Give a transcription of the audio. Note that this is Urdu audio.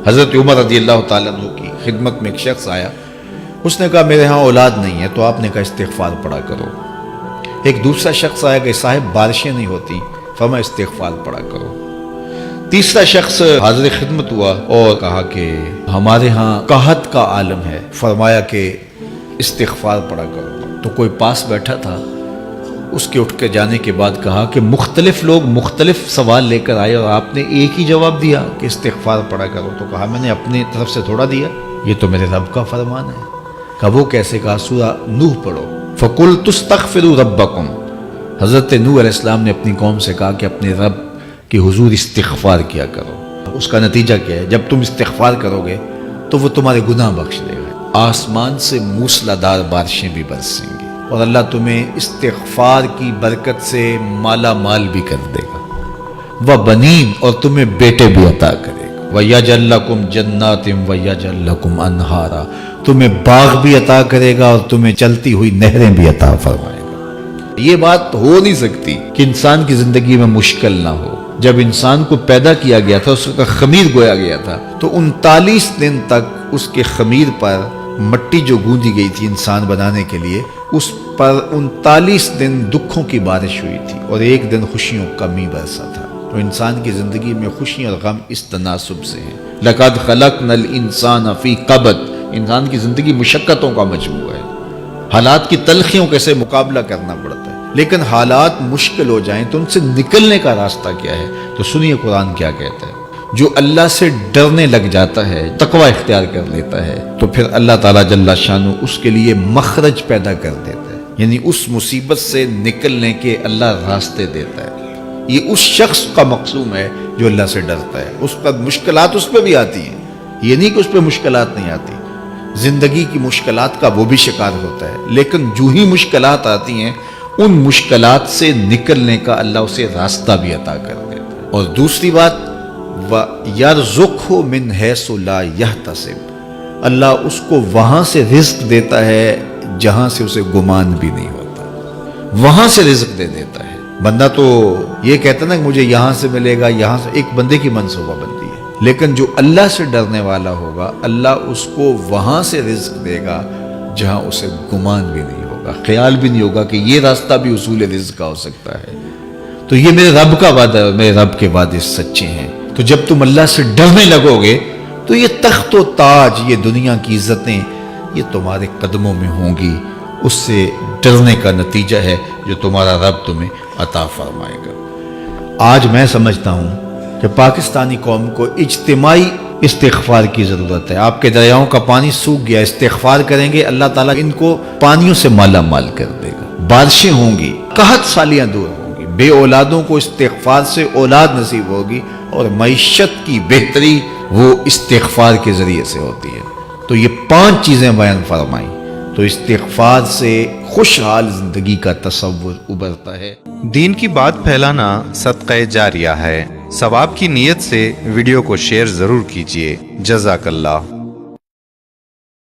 حضرت عمر رضی اللہ تعالیٰ عنہ کی خدمت میں ایک شخص آیا، اس نے کہا میرے ہاں اولاد نہیں ہے، تو آپ نے کہا استغفار پڑھا کرو۔ ایک دوسرا شخص آیا کہ صاحب بارشیں نہیں ہوتی، فرمایا استغفار پڑھا کرو۔ تیسرا شخص حاضر خدمت ہوا اور کہا کہ ہمارے ہاں قحط کا عالم ہے، فرمایا کہ استغفار پڑھا کرو۔ تو کوئی پاس بیٹھا تھا، اس کے اٹھ کے جانے کے بعد کہا کہ مختلف لوگ مختلف سوال لے کر آئے اور آپ نے ایک ہی جواب دیا کہ استغفار پڑھا کرو۔ تو کہا میں نے اپنی طرف سے تھوڑا دیا، یہ تو میرے رب کا فرمان ہے۔ کہا وہ کیسے؟ کہا سورہ نوح پڑھو، فَقُلْتُ اسْتَغْفِرُوا رَبَّكُمْ۔ حضرت نوح علیہ السلام نے اپنی قوم سے کہا کہ اپنے رب کے حضور استغفار کیا کرو۔ اس کا نتیجہ کیا ہے؟ جب تم استغفار کرو گے تو وہ تمہارے گناہ بخش دے گا، آسمان سے موسلادھار بارشیں بھی برسیں گی، اور اللہ تمہیں استغفار کی برکت سے مالا مال بھی کر دے گا، وَبَنِينَ، اور تمہیں بیٹے بھی عطا کرے گا، وَيَجْعَلْ لَكُمْ جَنَّاتٍ وَيَجْعَلْ لَكُمْ أَنْهَارًا، تمہیں باغ بھی عطا کرے گا اور تمہیں چلتی ہوئی نہریں بھی عطا فرمائے گا۔ یہ بات ہو نہیں سکتی کہ انسان کی زندگی میں مشکل نہ ہو۔ جب انسان کو پیدا کیا گیا تھا، اس کا خمیر گویا گیا تھا، تو 39 دن تک اس کے خمیر پر مٹی جو گوندی گئی تھی انسان بنانے کے لیے، اس پر 39 دن دکھوں کی بارش ہوئی تھی اور ایک دن خوشیوں کا می برسا تھا۔ تو انسان کی زندگی میں خوشی اور غم اس تناسب سے ہیں۔ لَقَدْ خَلَقْنَا الْإِنسَانَ فِي قَبْضٍ، انسان کی زندگی مشقتوں کا مجموعہ ہے، حالات کی تلخیوں کے سے مقابلہ کرنا پڑتا ہے، لیکن حالات مشکل ہو جائیں تو ان سے نکلنے کا راستہ کیا ہے؟ تو سنیے قرآن کیا کہتا ہے۔ جو اللہ سے ڈرنے لگ جاتا ہے، تقوی اختیار کر لیتا ہے، تو پھر اللہ تعالیٰ جل شانہ اس کے لیے مخرج پیدا کر دیتا ہے، یعنی اس مصیبت سے نکلنے کے اللہ راستے دیتا ہے۔ یہ اس شخص کا مقصوم ہے جو اللہ سے ڈرتا ہے۔ اس پر مشکلات اس پہ بھی آتی ہیں، یہ نہیں کہ اس پہ مشکلات نہیں آتی، زندگی کی مشکلات کا وہ بھی شکار ہوتا ہے، لیکن جو ہی مشکلات آتی ہیں ان مشکلات سے نکلنے کا اللہ اسے راستہ بھی عطا کر دیتا ہے۔ اور دوسری بات، وَيَرْزُقْهُ مِنْ حَيْثُ لَا يَحْتَسِبُ، اللہ اس کو وہاں سے رزق دیتا ہے جہاں سے اسے گمان بھی نہیں ہوتا، وہاں سے رزق دے دیتا ہے۔ بندہ تو یہ کہتا نا کہ مجھے یہاں سے ملے گا، یہاں سے، ایک بندے کی منصوبہ بندی ہے، لیکن جو اللہ سے ڈرنے والا ہوگا اللہ اس کو وہاں سے رزق دے گا جہاں اسے گمان بھی نہیں ہوگا، خیال بھی نہیں ہوگا کہ یہ راستہ بھی حصول رزق کا ہو سکتا ہے۔ تو یہ میرے رب کا وعدہ ہے، میرے رب کے وعدے سچے ہیں۔ تو جب تم اللہ سے ڈرنے لگو گے تو یہ تخت و تاج، یہ دنیا کی عزتیں، یہ تمہارے قدموں میں ہوں گی۔ اس سے ڈرنے کا نتیجہ ہے جو تمہارا رب تمہیں عطا فرمائے گا۔ آج میں سمجھتا ہوں کہ پاکستانی قوم کو اجتماعی استغفار کی ضرورت ہے۔ آپ کے دریاؤں کا پانی سوکھ گیا، استغفار کریں گے اللہ تعالیٰ ان کو پانیوں سے مالا مال کر دے گا، بارشیں ہوں گی، قحط سالیاں دور ہوں گی، بے اولادوں کو استغفار سے اولاد نصیب ہوگی، اور معیشت کی بہتری وہ استغفار کے ذریعے سے ہوتی ہے۔ تو یہ 5 چیزیں بیان فرمائیں، تو استغفار سے خوشحال زندگی کا تصور ابھرتا ہے۔ دین کی بات پھیلانا صدقہ جاریہ ہے۔ ثواب کی نیت سے ویڈیو کو شیئر ضرور کیجیے۔ جزاک اللہ۔